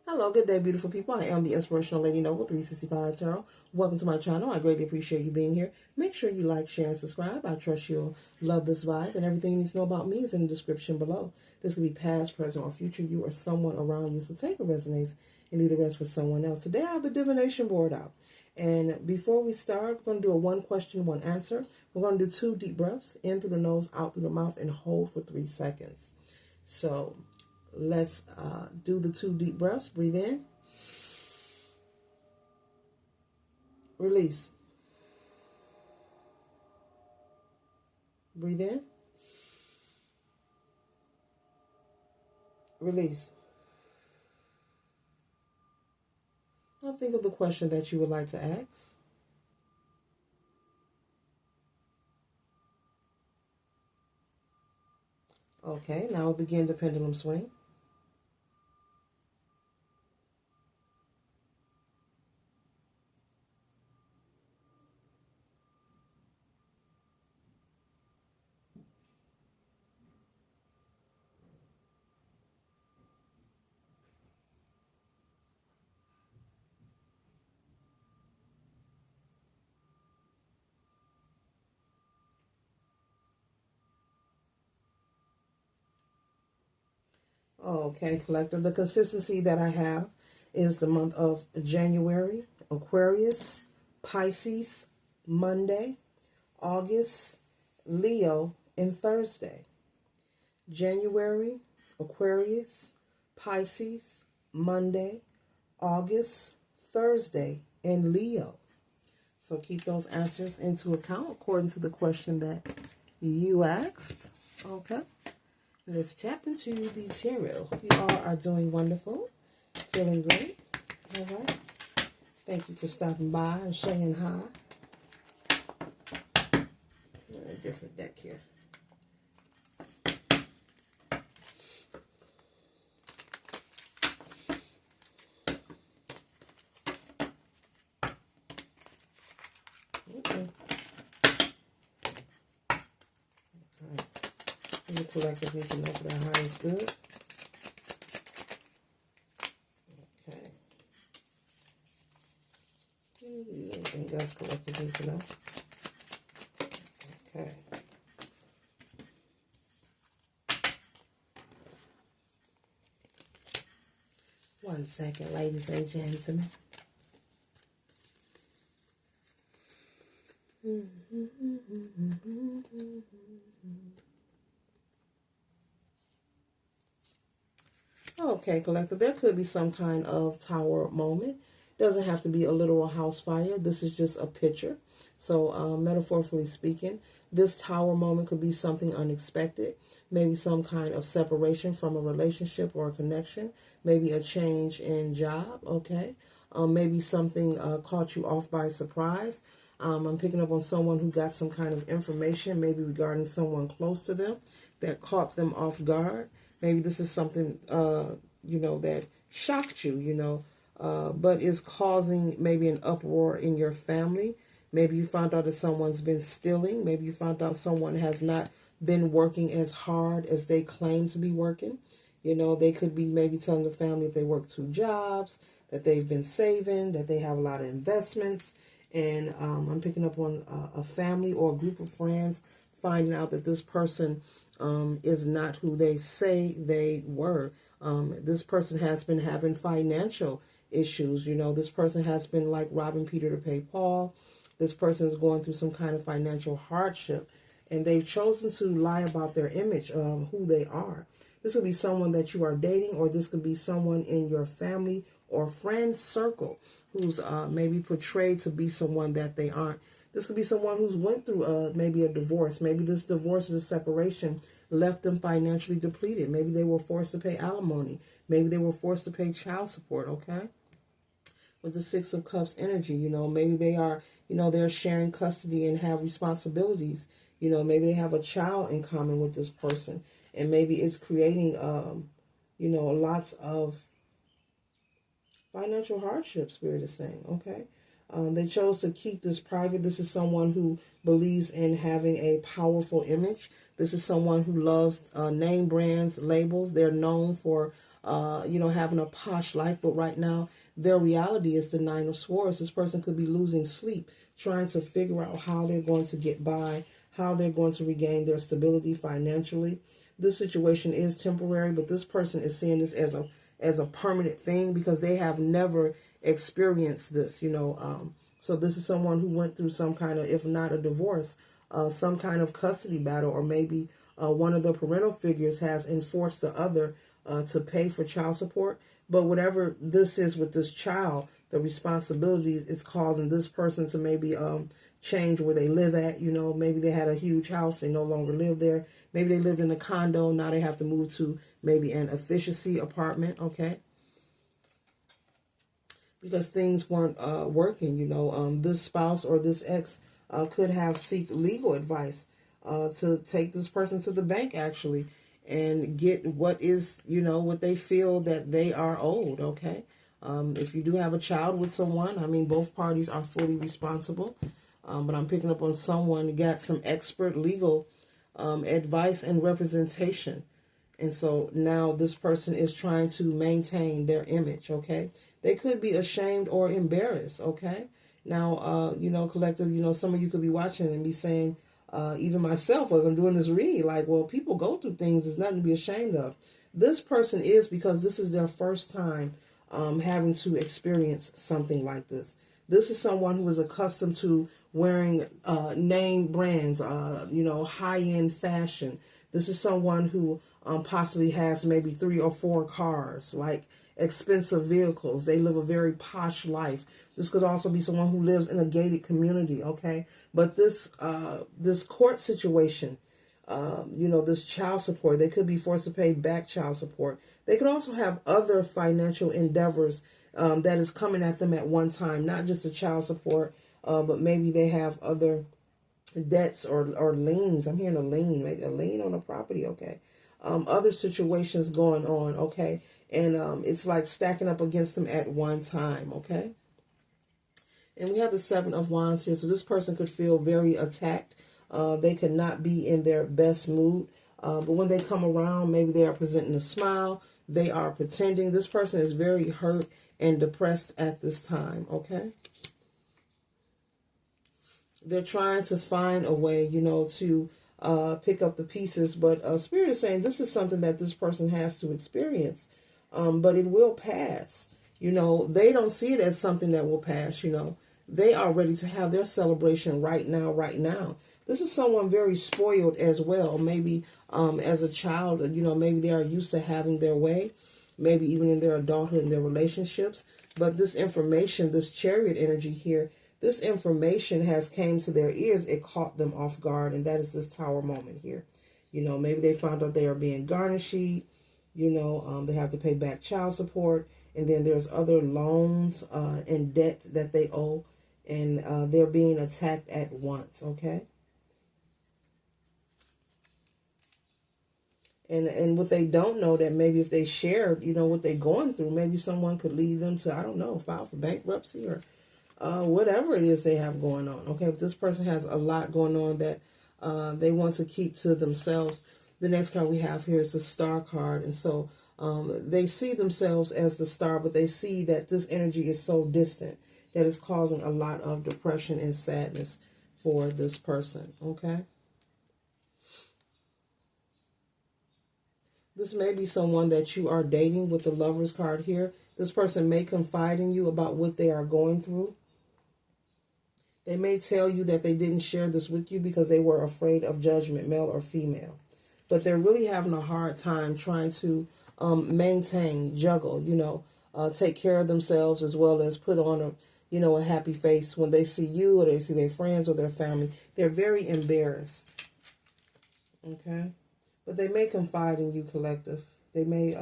Hello, good day, beautiful people. I am the Inspirational Lady Noble 365 Tarot. Welcome to my channel. I greatly appreciate you being here. Make sure you like, share, and subscribe. I trust you'll love this vibe, and everything you need to know about me is in the description below. This could be past, present, or future you or someone around you, so take what resonates and leave the rest for someone else. Today I have the divination board out. And before we start, we're going to do a one question, one answer. We're going to do 2 deep breaths, in through the nose, out through the mouth, and hold for 3 seconds. So let's do the 2 deep breaths. Breathe in. Release. Breathe in. Release. Now think of the question that you would like to ask. Okay, now we'll begin the pendulum swing. Okay, collective. The consistency that I have is the month of January, Aquarius, Pisces, Monday, August, Leo, and Thursday. January, Aquarius, Pisces, Monday, August, Thursday, and Leo. So keep those answers into account according to the question that you asked. Okay. Let's tap into the tarot. Hope you all are doing wonderful. Feeling great. All right. Thank you for stopping by and saying hi. A different deck here. Okay. All right. The collective needs to know for their highest good. Okay. Anything else collective needs to know? Okay. One second, ladies and gentlemen. Okay, collective, there could be some kind of tower moment. Doesn't have to be a literal house fire. This is just a picture. So, metaphorically speaking, this tower moment could be something unexpected. Maybe some kind of separation from a relationship or a connection. Maybe a change in job, okay? Maybe something caught you off by surprise. I'm picking up on someone who got some kind of information, maybe regarding someone close to them, that caught them off guard. Maybe this is something, that shocked you, but is causing maybe an uproar in your family. Maybe you found out that someone's been stealing. Maybe you found out someone has not been working as hard as they claim to be working. They could be maybe telling the family if they work 2 jobs, that they've been saving, that they have a lot of investments. And I'm picking up on a family or a group of friends finding out that this person is not who they say they were. This person has been having financial issues. This person has been like robbing Peter to pay Paul. This person is going through some kind of financial hardship, and they've chosen to lie about their image of who they are. This could be someone that you are dating, or this could be someone in your family or friend circle who's maybe portrayed to be someone that they aren't. This could be someone who's went through maybe a divorce. Maybe this divorce or separation left them financially depleted. Maybe they were forced to pay alimony. Maybe they were forced to pay child support, okay? With the 6 of Cups energy, maybe they are, they're sharing custody and have responsibilities. Maybe they have a child in common with this person. And maybe it's creating, lots of financial hardship, Spirit is saying, okay? They chose to keep this private. This is someone who believes in having a powerful image. This is someone who loves name brands, labels. They're known for having a posh life, but right now their reality is the Nine of Swords. This person could be losing sleep, trying to figure out how they're going to get by, how they're going to regain their stability financially. This situation is temporary, but this person is seeing this as a permanent thing because they have never experienced this, So this is someone who went through some kind of, if not a divorce, some kind of custody battle, or maybe one of the parental figures has enforced the other to pay for child support. But whatever this is with this child, the responsibility is causing this person to maybe change where they live at. Maybe they had a huge house, they no longer live there. Maybe they lived in a condo, now they have to move to maybe an efficiency apartment, okay? Because things weren't working, this spouse or this ex could have sought legal advice to take this person to the bank, actually, and get what is, what they feel that they are owed, okay? If you do have a child with someone, both parties are fully responsible, but I'm picking up on someone got some expert legal advice and representation. And so now this person is trying to maintain their image, okay? They could be ashamed or embarrassed, okay? Now, collective, some of you could be watching and be saying, even myself, as I'm doing this read, like, well, people go through things. There's nothing to be ashamed of. This person is, because this is their first time having to experience something like this. This is someone who is accustomed to wearing name brands, high-end fashion. This is someone who possibly has maybe 3 or 4 cars, like expensive vehicles. They live a very posh life. This could also be someone who lives in a gated community, okay? But this court situation, this child support, they could be forced to pay back child support. They could also have other financial endeavors that is coming at them at one time, not just the child support, but maybe they have other debts or liens. I'm hearing a lien, maybe a lien on a property, okay? Other situations going on, okay? And it's like stacking up against them at one time, okay? And we have the 7 of Wands here, so this person could feel very attacked. They could not be in their best mood. But when they come around, maybe they are presenting a smile. They are pretending. This person is very hurt and depressed at this time, okay? They're trying to find a way, to pick up the pieces. But Spirit is saying this is something that this person has to experience. But it will pass. They don't see it as something that will pass, They are ready to have their celebration right now, right now. This is someone very spoiled as well. Maybe as a child, maybe they are used to having their way. Maybe even in their adulthood and their relationships. But this information, this Chariot energy here, this information has came to their ears. It caught them off guard. And that is this Tower moment here. Maybe they found out they are being garnished. They have to pay back child support. And then there's other loans and debt that they owe. And they're being attacked at once, okay? And what they don't know, that maybe if they shared, what they're going through, maybe someone could lead them to, I don't know, file for bankruptcy or whatever it is they have going on. Okay, but this person has a lot going on that they want to keep to themselves. The next card we have here is the Star card. And so they see themselves as the star, but they see that this energy is so distant that it's causing a lot of depression and sadness for this person. Okay. This may be someone that you are dating with the Lovers card here. This person may confide in you about what they are going through. They may tell you that they didn't share this with you because they were afraid of judgment, male or female. But they're really having a hard time trying to maintain, juggle, take care of themselves as well as put on a happy face when they see you or they see their friends or their family. They're very embarrassed. Okay. But they may confide in you, collective. They may,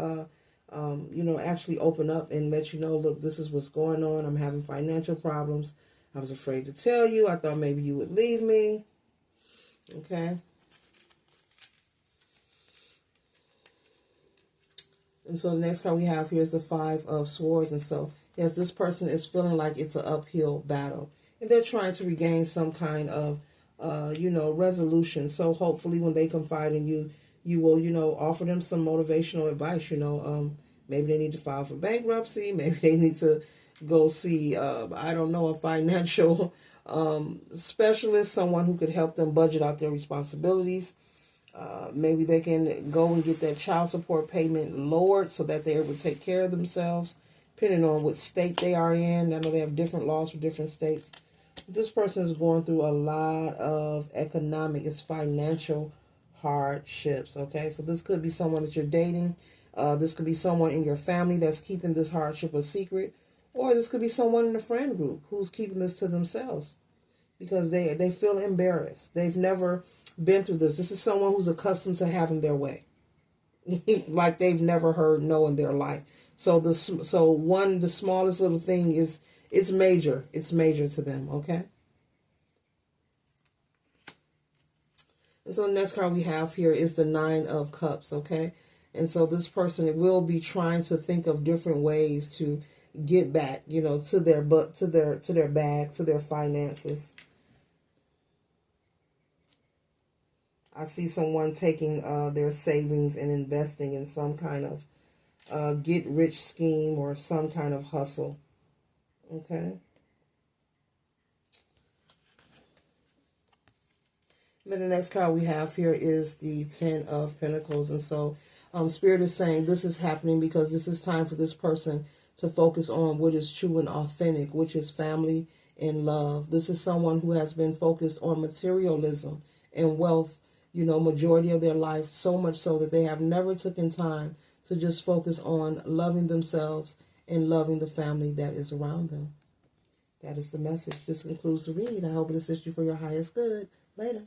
actually open up and let you know, look, this is what's going on. I'm having financial problems. I was afraid to tell you. I thought maybe you would leave me. Okay. And so the next card we have here is the 5 of Swords. And so, yes, this person is feeling like it's an uphill battle. And they're trying to regain some kind of, resolution. So hopefully when they confide in you, you will, offer them some motivational advice, Maybe they need to file for bankruptcy. Maybe they need to go see, I don't know, a financial specialist, someone who could help them budget out their responsibilities. Maybe they can go and get that child support payment lowered so that they're able to take care of themselves, depending on what state they are in. I know they have different laws for different states. This person is going through a lot of it's financial hardships, okay? So this could be someone that you're dating. This could be someone in your family that's keeping this hardship a secret. Or this could be someone in the friend group who's keeping this to themselves because they feel embarrassed. They've never been through this. This is someone who's accustomed to having their way. Like they've never heard no in their life. So the smallest little thing is, it's major. It's major to them, okay? And so the next card we have here is the Nine of Cups, okay? And so this person will be trying to think of different ways to get back, you know, to their bag, to their finances. I see someone taking their savings and investing in some kind of get-rich scheme or some kind of hustle. Okay. Then the next card we have here is the Ten of Pentacles. And so Spirit is saying this is happening because this is time for this person to focus on what is true and authentic, which is family and love. This is someone who has been focused on materialism and wealth, you know, majority of their life, so much so that they have never taken time to just focus on loving themselves and loving the family that is around them. That is the message. This concludes the read. I hope it assists you for your highest good. Later.